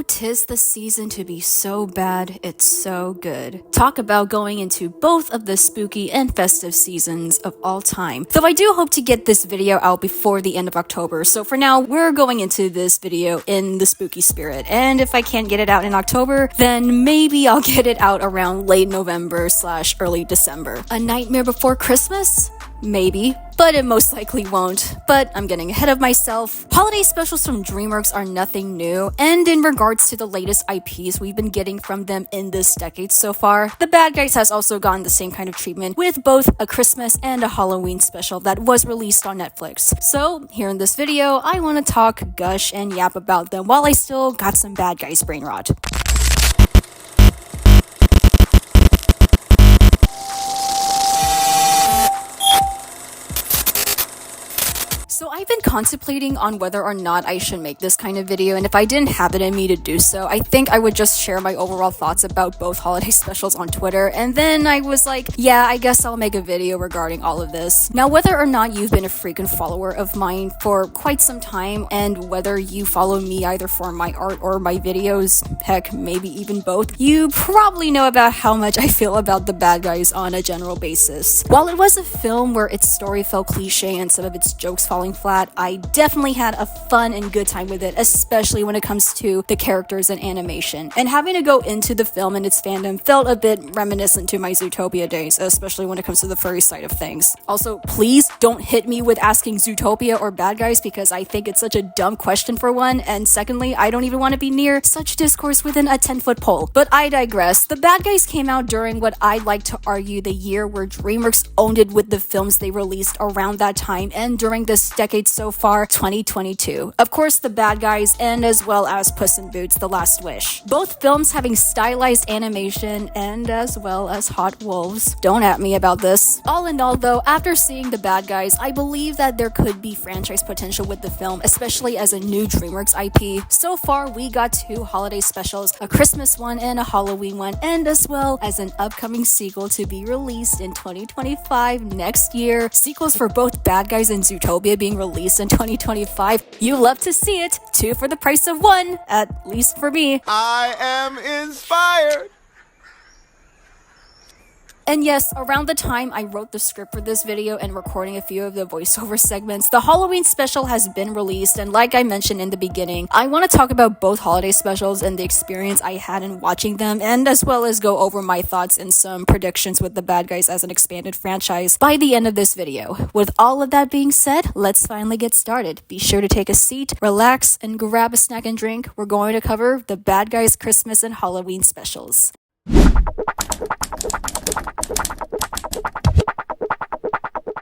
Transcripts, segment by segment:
Oh, 'tis the season to be so bad, it's so good. Talk about going into both of the spooky and festive seasons of all time. Though I do hope to get this video out before the end of October, so for now, we're going into this video in the spooky spirit. And if I can't get it out in October, then maybe I'll get it out around late November/early December. A Nightmare Before Christmas? Maybe, but it most likely won't. But I'm getting ahead of myself. Holiday specials from DreamWorks are nothing new, and in regards to the latest IPs we've been getting from them in this decade so far, The Bad Guys has also gotten the same kind of treatment with both a Christmas and a Halloween special that was released on Netflix. So here in this video, I want to talk, gush, and yap about them while I still got some Bad Guys brain rot. So I've been contemplating on whether or not I should make this kind of video, and if I didn't have it in me to do so, I think I would just share my overall thoughts about both holiday specials on Twitter, and then I was like, yeah, I guess I'll make a video regarding all of this. Now, whether or not you've been a frequent follower of mine for quite some time, and whether you follow me either for my art or my videos, heck, maybe even both, you probably know about how much I feel about The Bad Guys on a general basis. While it was a film where its story felt cliche and some of its jokes falling flat, I definitely had a fun and good time with it, especially when it comes to the characters and animation. And having to go into the film and its fandom felt a bit reminiscent to my Zootopia days, especially when it comes to the furry side of things. Also, please don't hit me with asking Zootopia or Bad Guys because I think it's such a dumb question for one, and secondly, I don't even want to be near such discourse within a 10-foot pole. But I digress. The Bad Guys came out during what I'd like to argue the year where DreamWorks owned it with the films they released around that time, and during this decade so far, 2022. Of course, The Bad Guys and as well as Puss in Boots: The Last Wish. Both films having stylized animation and as well as hot wolves. Don't at me about this. All in all though, after seeing The Bad Guys, I believe that there could be franchise potential with the film, especially as a new DreamWorks IP. So far, we got 2 holiday specials, a Christmas one and a Halloween one, and as well as an upcoming sequel to be released in 2025 next year. Sequels for both Bad Guys and Zootopia being released in 2025. You love to see it. 2 for the price of 1, at least for me. I am inspired. And yes, around the time I wrote the script for this video and recording a few of the voiceover segments, the Halloween special has been released, and like I mentioned in the beginning, I want to talk about both holiday specials and the experience I had in watching them, and as well as go over my thoughts and some predictions with The Bad Guys as an expanded franchise by the end of this video. With all of that being said, let's finally get started. Be sure to take a seat, relax, and grab a snack and drink. We're going to cover The Bad Guys Christmas and Halloween specials.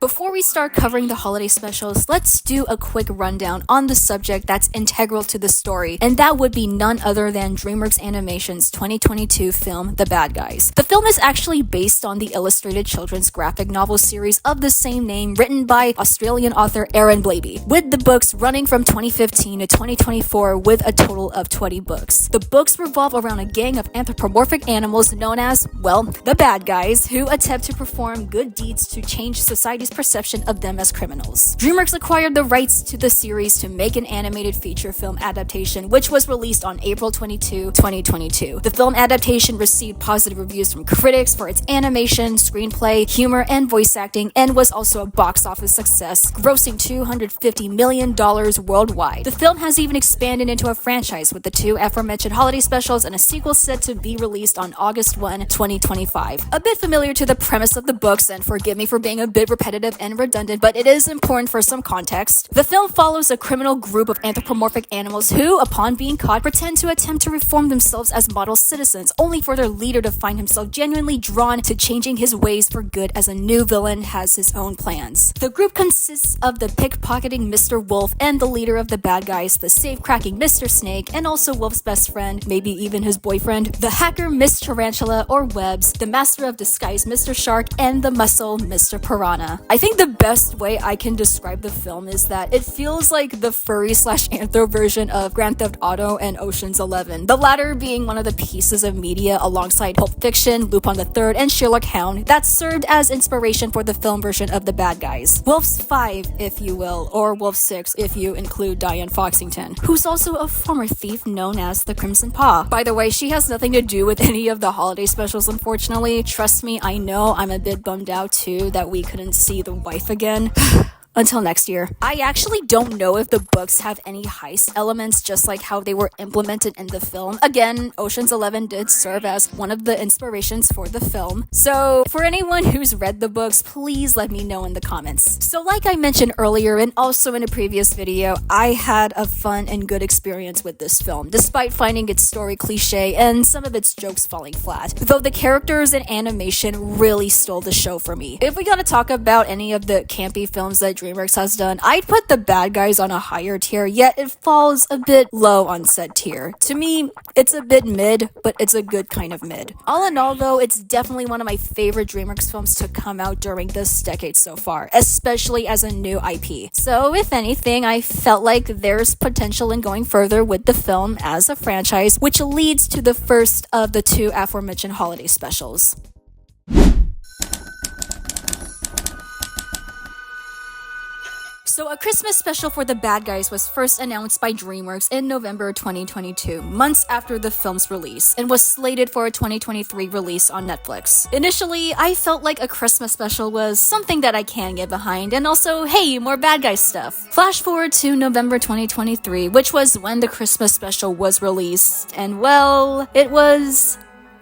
Before we start covering the holiday specials, let's do a quick rundown on the subject that's integral to the story, and that would be none other than DreamWorks Animation's 2022 film, The Bad Guys. The film is actually based on the illustrated children's graphic novel series of the same name written by Australian author Aaron Blabey, with the books running from 2015 to 2024 with a total of 20 books. The books revolve around a gang of anthropomorphic animals known as, well, the Bad Guys, who attempt to perform good deeds to change society's perception of them as criminals. DreamWorks acquired the rights to the series to make an animated feature film adaptation, which was released on April 22, 2022. The film adaptation received positive reviews from critics for its animation, screenplay, humor, and voice acting, and was also a box office success, grossing $250 million worldwide. The film has even expanded into a franchise with the 2 aforementioned holiday specials and a sequel set to be released on August 1, 2025. A bit familiar to the premise of the books, and forgive me for being a bit repetitive and redundant, but it is important for some context. The film follows a criminal group of anthropomorphic animals who, upon being caught, pretend to attempt to reform themselves as model citizens, only for their leader to find himself genuinely drawn to changing his ways for good as a new villain has his own plans. The group consists of the pickpocketing Mr. Wolf and the leader of the Bad Guys, the safe-cracking Mr. Snake, and also Wolf's best friend, maybe even his boyfriend, the hacker Miss Tarantula or Webs, the master of disguise Mr. Shark, and the muscle Mr. Piranha. I think the best way I can describe the film is that it feels like the furry/anthro version of Grand Theft Auto and Ocean's 11, the latter being one of the pieces of media alongside Pulp Fiction, Lupin III, and Sherlock Hound that served as inspiration for the film version of The Bad Guys. Wolf's 5, if you will, or Wolf 6 if you include Diane Foxington, who's also a former thief known as the Crimson Paw. By the way, she has nothing to do with any of the holiday specials, unfortunately. Trust me, I know I'm a bit bummed out too that we couldn't see the wife again. Until next year. I actually don't know if the books have any heist elements just like how they were implemented in the film. Again, Ocean's 11 did serve as one of the inspirations for the film. So for anyone who's read the books, please let me know in the comments. So like I mentioned earlier and also in a previous video, I had a fun and good experience with this film, despite finding its story cliche and some of its jokes falling flat. Though the characters and animation really stole the show for me. If we gotta talk about any of the campy films that DreamWorks has done, I'd put The Bad Guys on a higher tier, yet it falls a bit low on said tier. To me, it's a bit mid, but it's a good kind of mid. All in all though, it's definitely one of my favorite DreamWorks films to come out during this decade so far, especially as a new IP. So if anything, I felt like there's potential in going further with the film as a franchise, which leads to the first of the two aforementioned holiday specials. So a Christmas special for The Bad Guys was first announced by DreamWorks in November 2022, months after the film's release, and was slated for a 2023 release on Netflix. Initially, I felt like a Christmas special was something that I can get behind, and also, hey, more Bad Guys stuff. Flash forward to November 2023, which was when the Christmas special was released, and well, it was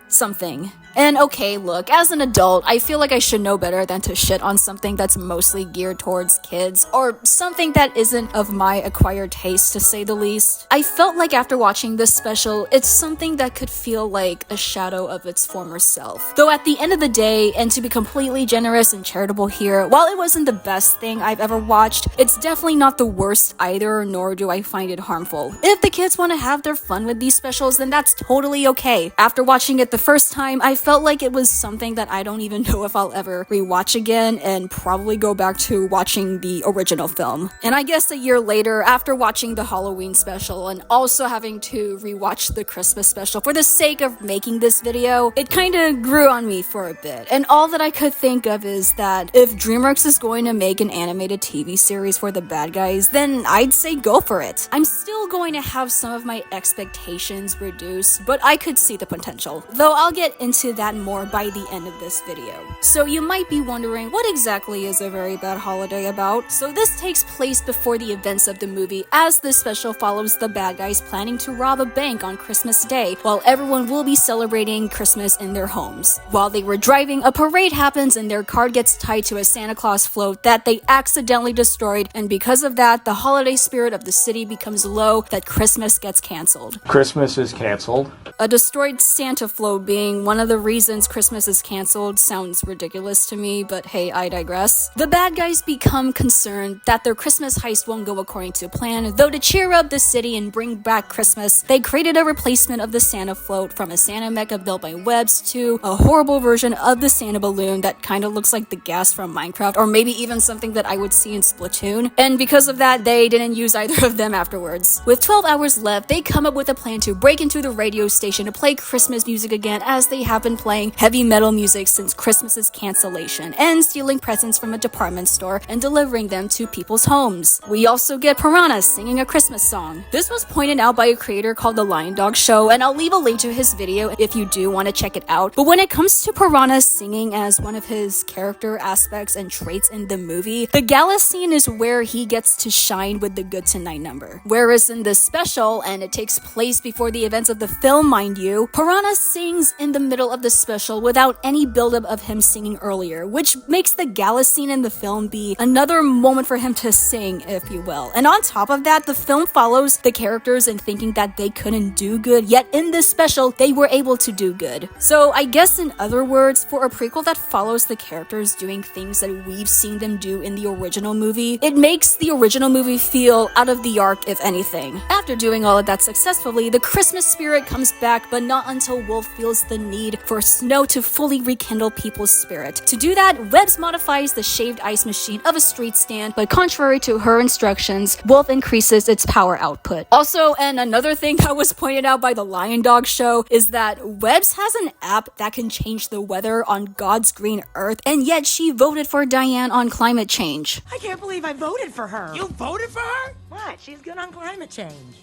something. And okay, look, as an adult, I feel like I should know better than to shit on something that's mostly geared towards kids, or something that isn't of my acquired taste, to say the least. I felt like after watching this special, it's something that could feel like a shadow of its former self. Though at the end of the day, and to be completely generous and charitable here, while it wasn't the best thing I've ever watched, it's definitely not the worst either, nor do I find it harmful. If the kids want to have their fun with these specials, then that's totally okay. After watching it the first time, I felt like it was something that I don't even know if I'll ever rewatch again, and probably go back to watching the original film. And I guess a year later, after watching the Halloween special and also having to rewatch the Christmas special for the sake of making this video, it kinda grew on me for a bit. And all that I could think of is that if DreamWorks is going to make an animated TV series for The Bad Guys, then I'd say go for it. I'm still going to have some of my expectations reduced, but I could see the potential. Though I'll get into that more by the end of this video. So you might be wondering, what exactly is A Very Bad Holiday about? So this takes place before the events of the movie, as this special follows the bad guys planning to rob a bank on Christmas Day, while everyone will be celebrating Christmas in their homes. While they were driving, a parade happens and their car gets tied to a Santa Claus float that they accidentally destroyed, and because of that, the holiday spirit of the city becomes low that Christmas gets cancelled. Christmas is canceled. A destroyed Santa float being one of the reasons Christmas is cancelled sounds ridiculous to me, but hey, I digress. The bad guys become concerned that their Christmas heist won't go according to plan, though to cheer up the city and bring back Christmas, they created a replacement of the Santa float from a Santa mecha built by Webs to a horrible version of the Santa balloon that kinda looks like the gas from Minecraft, or maybe even something that I would see in Splatoon, and because of that, they didn't use either of them afterwards. With 12 hours left, they come up with a plan to break into the radio station to play Christmas music again, as they have been playing heavy metal music since Christmas's cancellation, and stealing presents from a department store and delivering them to people's homes. We also get Piranha singing a Christmas song. This was pointed out by a creator called The Lion Dog Show, and I'll leave a link to his video if you do want to check it out. But when it comes to Piranha singing as one of his character aspects and traits in the movie, the gala scene is where he gets to shine with the Good Tonight number. Whereas in this special, and it takes place before the events of the film, mind you, Piranha sings in the middle of the special without any buildup of him singing earlier, which makes the gala scene in the film be another moment for him to sing, if you will. And on top of that, the film follows the characters in thinking that they couldn't do good, yet in this special, they were able to do good. So I guess in other words, for a prequel that follows the characters doing things that we've seen them do in the original movie, it makes the original movie feel out of the arc, if anything. After doing all of that successfully, the Christmas spirit comes back back, but not until Wolf feels the need for snow to fully rekindle people's spirit. To do that, Webbs modifies the shaved ice machine of a street stand, but contrary to her instructions, Wolf increases its power output. Also, and another thing that was pointed out by the Lion Dog show is that Webbs has an app that can change the weather on God's green earth, and yet she voted for Diane on climate change. I can't believe I voted for her. You voted for her? What? She's good on climate change.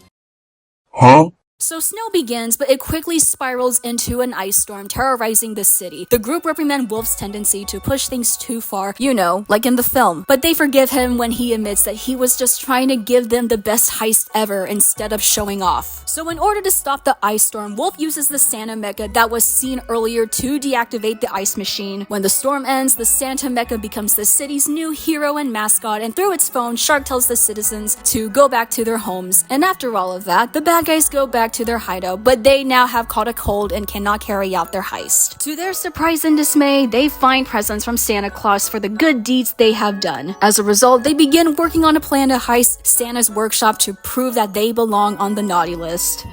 Huh? So snow begins, but it quickly spirals into an ice storm, terrorizing the city. The group reprimand Wolf's tendency to push things too far, you know, like in the film. But they forgive him when he admits that he was just trying to give them the best heist ever instead of showing off. So in order to stop the ice storm, Wolf uses the Santa Mecha that was seen earlier to deactivate the ice machine. When the storm ends, the Santa Mecha becomes the city's new hero and mascot, and through its phone, Shark tells the citizens to go back to their homes. And after all of that, the bad guys go back to their hideout, but they now have caught a cold and cannot carry out their heist. To their surprise and dismay, they find presents from Santa Claus for the good deeds they have done. As a result, they begin working on a plan to heist Santa's workshop to prove that they belong on the naughty list.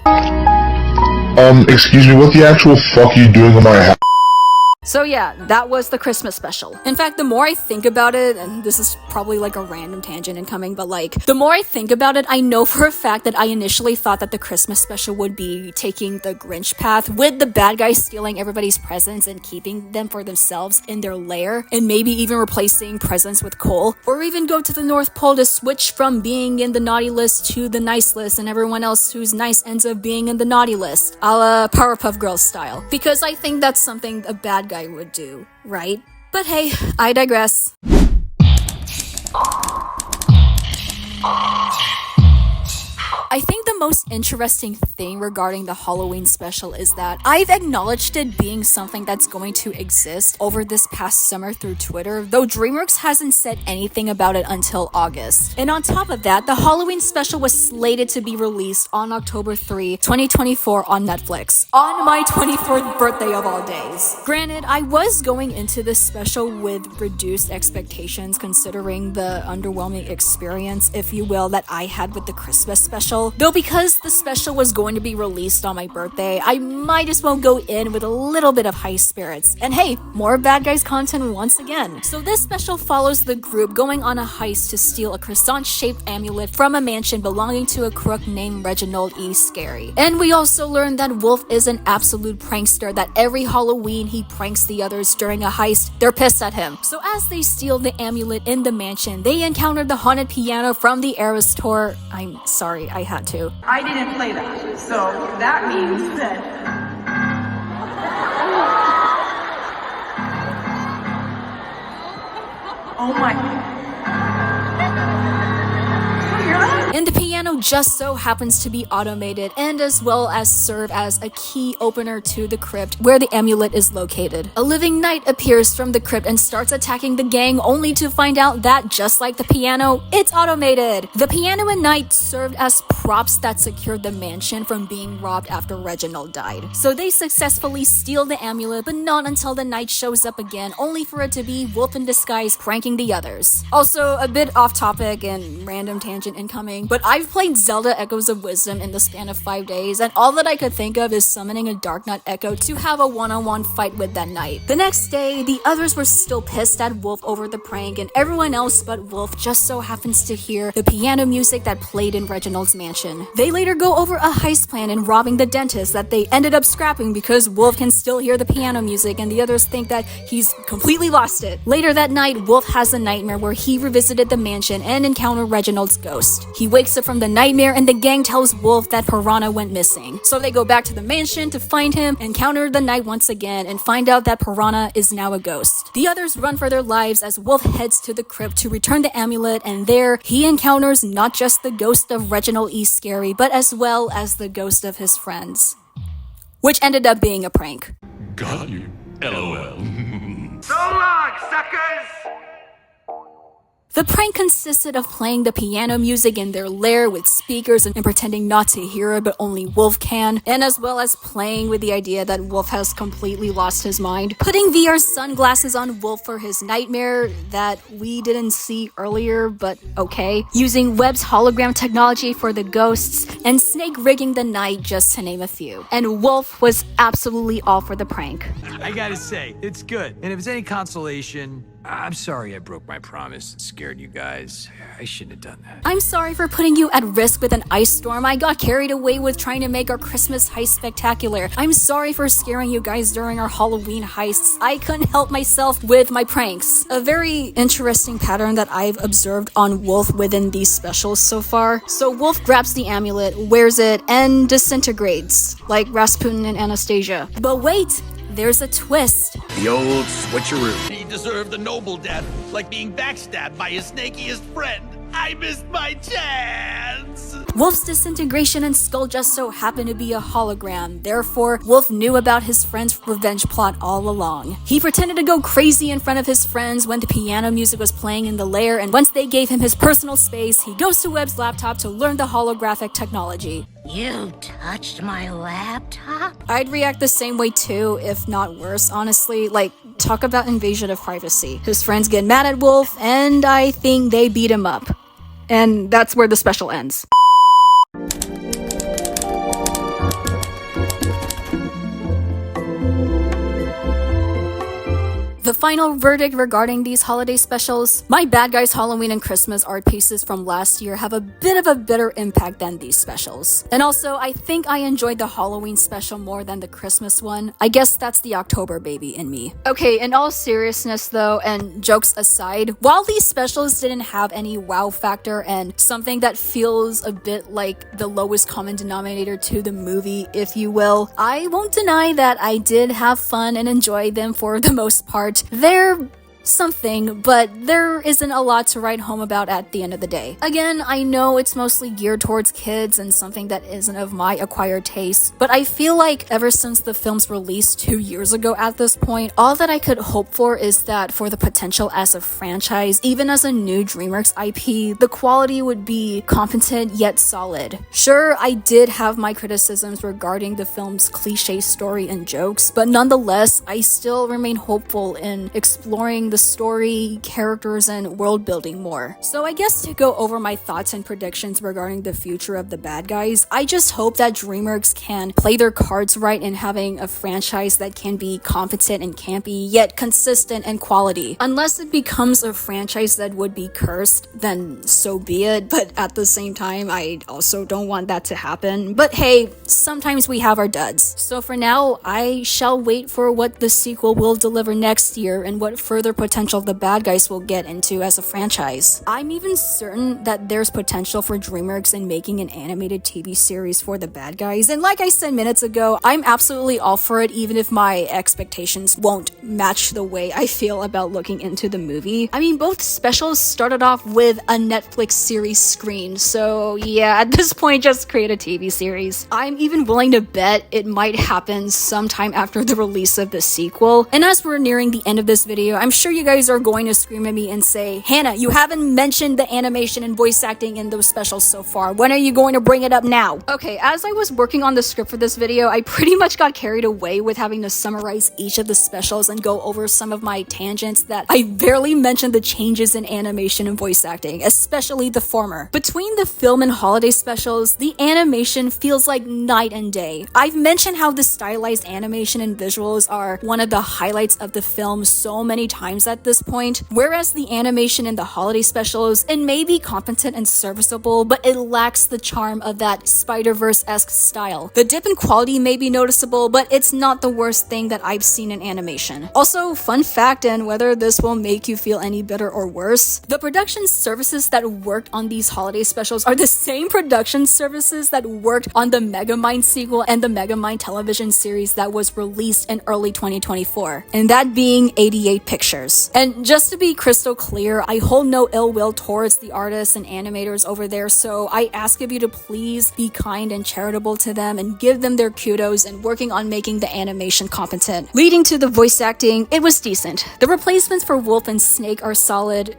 Excuse me, what the actual fuck are you doing in my house? So yeah, that was the Christmas special. In fact, the more I think about it, and this is probably like a random tangent incoming, but like, the more I think about it, I know for a fact that I initially thought that the Christmas special would be taking the Grinch path, with the bad guys stealing everybody's presents and keeping them for themselves in their lair, and maybe even replacing presents with coal, or even go to the North Pole to switch from being in the naughty list to the nice list, and everyone else who's nice ends up being in the naughty list, a la Powerpuff Girls style. Because I think that's something a bad guy would do, right? But hey, I digress. I think the most interesting thing regarding the Halloween special is that I've acknowledged it being something that's going to exist over this past summer through Twitter, though DreamWorks hasn't said anything about it until August. And on top of that, the Halloween special was slated to be released on October 3, 2024 on Netflix, on my 24th birthday of all days. Granted, I was going into this special with reduced expectations considering the underwhelming experience, if you will, that I had with the Christmas special. Though because the special was going to be released on my birthday, I might as well go in with a little bit of high spirits. And hey, more bad guys content once again. So this special follows the group going on a heist to steal a croissant-shaped amulet from a mansion belonging to a crook named Reginald E. Scary. And we also learn that Wolf is an absolute prankster, that every Halloween he pranks the others during a heist. They're pissed at him. So as they steal the amulet in the mansion, they encounter the haunted piano from the Eras tour. I'm sorry, I had to. I didn't play that, so that means that... Oh my... And the piano just so happens to be automated, and as well as serve as a key opener to the crypt where the amulet is located. A living knight appears from the crypt and starts attacking the gang, only to find out that, just like the piano, it's automated. The piano and knight served as props that secured the mansion from being robbed after Reginald died. So they successfully steal the amulet, but not until the knight shows up again, only for it to be Wolf in disguise pranking the others. Also, a bit off topic and random tangent incoming, but I've played Zelda Echoes of Wisdom in the span of 5 days, and all that I could think of is summoning a Dark Knight Echo to have a one-on-one fight with that knight. The next day, the others were still pissed at Wolf over the prank, and everyone else but Wolf just so happens to hear the piano music that played in Reginald's mansion. They later go over a heist plan in robbing the dentist that they ended up scrapping because Wolf can still hear the piano music and the others think that he's completely lost it. Later that night, Wolf has a nightmare where he revisited the mansion and encountered Reginald's ghost. He wakes up from the nightmare and the gang tells Wolf that Piranha went missing. So they go back to the mansion to find him, encounter the knight once again, and find out that Piranha is now a ghost. The others run for their lives as Wolf heads to the crypt to return the amulet, and there he encounters not just the ghost of Reginald E. Scary, but as well as the ghost of his friends. Which ended up being a prank. Got you. LOL. So long, suckers! The prank consisted of playing the piano music in their lair with speakers and pretending not to hear it but only Wolf can, and as well as playing with the idea that Wolf has completely lost his mind. Putting VR sunglasses on Wolf for his nightmare that we didn't see earlier, but okay. Using Webb's hologram technology for the ghosts, and snake rigging the night, just to name a few. And Wolf was absolutely all for the prank. I gotta say, it's good. And if it's any consolation, I'm sorry I broke my promise and scared you guys. I shouldn't have done that. I'm sorry for putting you at risk with an ice storm. I got carried away with trying to make our Christmas heist spectacular. I'm sorry for scaring you guys during our Halloween heists. I couldn't help myself with my pranks. A very interesting pattern that I've observed on Wolf within these specials so far. So Wolf grabs the amulet, wears it, and disintegrates, like Rasputin and Anastasia. But wait! There's a twist. The old switcheroo. He deserved a noble death, like being backstabbed by his snakiest friend. I missed my chance! Wolf's disintegration and skull just so happened to be a hologram. Therefore, Wolf knew about his friend's revenge plot all along. He pretended to go crazy in front of his friends when the piano music was playing in the lair, and once they gave him his personal space, he goes to Webb's laptop to learn the holographic technology. You touched my laptop? I'd react the same way too, if not worse, honestly. Like, talk about invasion of privacy. His friends get mad at Wolf, and I think they beat him up. And that's where the special ends. The final verdict regarding these holiday specials: my Bad Guys Halloween and Christmas art pieces from last year have a bit of a better impact than these specials. And also, I think I enjoyed the Halloween special more than the Christmas one. I guess that's the October baby in me. Okay, in all seriousness though, and jokes aside, while these specials didn't have any wow factor and something that feels a bit like the lowest common denominator to the movie, if you will, I won't deny that I did have fun and enjoy them for the most part. They're something, but there isn't a lot to write home about at the end of the day. Again, I know it's mostly geared towards kids and something that isn't of my acquired taste, but I feel like ever since the film's release 2 years ago at this point, all that I could hope for is that for the potential as a franchise, even as a new DreamWorks IP, the quality would be competent yet solid. Sure, I did have my criticisms regarding the film's cliche story and jokes, but nonetheless, I still remain hopeful in exploring the story, characters, and world building more. So I guess to go over my thoughts and predictions regarding the future of the Bad Guys, I just hope that DreamWorks can play their cards right in having a franchise that can be competent and campy, yet consistent and quality. Unless it becomes a franchise that would be cursed, then so be it, but at the same time, I also don't want that to happen. But hey, sometimes we have our duds. So for now, I shall wait for what the sequel will deliver next year and what further potential the Bad Guys will get into as a franchise. I'm even certain that there's potential for DreamWorks in making an animated TV series for the Bad Guys, and like I said minutes ago, I'm absolutely all for it even if my expectations won't match the way I feel about looking into the movie. I mean, both specials started off with a Netflix series screen, so yeah, at this point just create a TV series. I'm even willing to bet it might happen sometime after the release of the sequel. And as we're nearing the end of this video, I'm sure you guys are going to scream at me and say, Hannah, you haven't mentioned the animation and voice acting in those specials so far. When are you going to bring it up now? Okay, as I was working on the script for this video, I pretty much got carried away with having to summarize each of the specials and go over some of my tangents that I barely mentioned the changes in animation and voice acting, especially the former. Between the film and holiday specials, the animation feels like night and day. I've mentioned how the stylized animation and visuals are one of the highlights of the film so many times at this point, whereas the animation in the holiday specials, it may be competent and serviceable, but it lacks the charm of that Spider-Verse-esque style. The dip in quality may be noticeable, but it's not the worst thing that I've seen in animation. Also, fun fact, and whether this will make you feel any better or worse, the production services that worked on these holiday specials are the same production services that worked on the Megamind sequel and the Megamind television series that was released in early 2024, and that being 88 Pictures. And just to be crystal clear, I hold no ill will towards the artists and animators over there, so I ask of you to please be kind and charitable to them and give them their kudos in working on making the animation competent. Leading to the voice acting, it was decent. The replacements for Wolf and Snake are solid.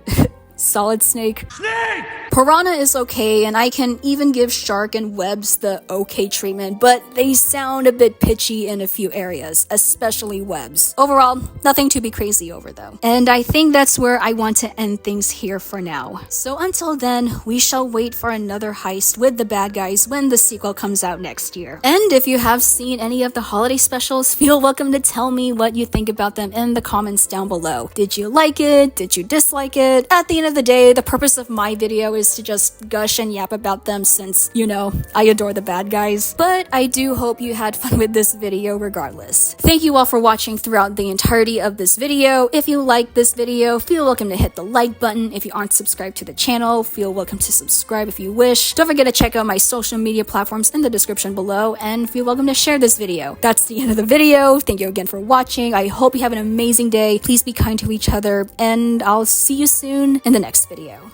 Solid Snake. Snake! Piranha is okay, and I can even give Shark and Webs the okay treatment, but they sound a bit pitchy in a few areas, especially Webs. Overall, nothing to be crazy over though. And I think that's where I want to end things here for now. So until then, we shall wait for another heist with the bad guys when the sequel comes out next year. And if you have seen any of the holiday specials, feel welcome to tell me what you think about them in the comments down below. Did you like it? Did you dislike it? At the end of the day, the purpose of my video is to just gush and yap about them since, you know, I adore the bad guys. But I do hope you had fun with this video regardless. Thank you all for watching throughout the entirety of this video. If you liked this video, feel welcome to hit the like button. If you aren't subscribed to the channel, feel welcome to subscribe if you wish. Don't forget to check out my social media platforms in the description below, and feel welcome to share this video. That's the end of the video. Thank you again for watching. I hope you have an amazing day. Please be kind to each other, and I'll see you soon in the next video.